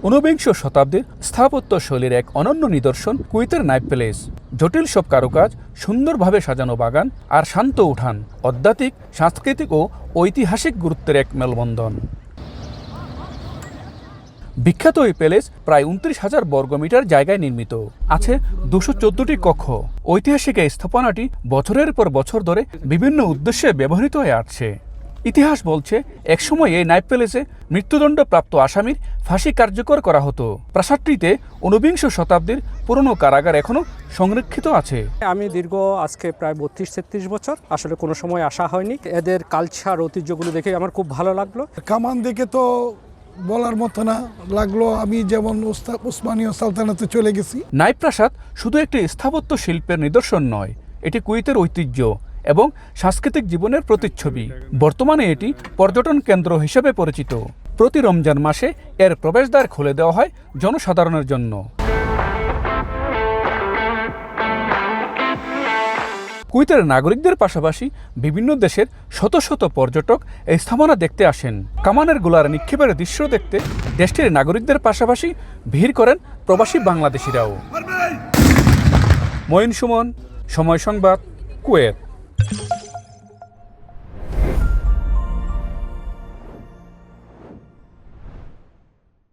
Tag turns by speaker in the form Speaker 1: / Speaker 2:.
Speaker 1: ঊনবিংশ শতাব্দীর স্থাপত্য শৈলীর এক অনন্য নিদর্শন কুয়েতের নাইফ প্যালেস। জটিল সব কারুকাজ, সুন্দরভাবে সাজানো বাগান আর শান্ত উঠান আধ্যাত্মিক, সাংস্কৃতিক ও ঐতিহাসিক গুরুত্বের এক মেলবন্ধন। বিখ্যাত এই প্যালেস প্রায় ২৯,০০০ বর্গমিটার জায়গায় নির্মিত। আছে ২১৪টি কক্ষ। ঐতিহাসিক এই স্থাপনাটি বছরের পর বছর ধরে বিভিন্ন উদ্দেশ্যে ব্যবহৃত হয়ে আসছে। ইতিহাস বলছে, একসময় এই নাইফ প্যালেসে মৃত্যুদণ্ডপ্রাপ্ত আসামির ফাঁসি কার্যকর করা হতো। প্রাসাদটিতে ঊনবিংশ শতাব্দীর পুরনো কারাগার এখনো সংরক্ষিত আছে।
Speaker 2: আমি দীর্ঘ আজকে প্রায় ৩২-৩৩ বছর আসলে কোনো সময় আসা হয়নি। এদের কালচার ঐতিহ্যগুলো দেখে আমার খুব ভালো লাগলো।
Speaker 3: কামান দেখে তো বলার মতো না লাগলো, আমি যেমন উসমানীয় সালতানাতে চলে গেছি।
Speaker 1: নাইফ প্রাসাদ শুধু একটি স্থাপত্য শিল্পের নিদর্শন নয়, এটি কুয়েতের ঐতিহ্য এবং সাংস্কৃতিক জীবনের প্রতিচ্ছবি। বর্তমানে এটি পর্যটন কেন্দ্র হিসেবে পরিচিত। প্রতি রমজান মাসে এর প্রবেশদ্বার খুলে দেওয়া হয় জনসাধারণের জন্য। কুয়েতের নাগরিকদের পাশাপাশি বিভিন্ন দেশের শত শত পর্যটক এই স্থাপনা দেখতে আসেন। কামানের গোলার নিক্ষেপের দৃশ্য দেখতে দেশটির নাগরিকদের পাশাপাশি ভিড় করেন প্রবাসী বাংলাদেশিরাও। মঈন সুমন, সময় সংবাদ, কুয়েত।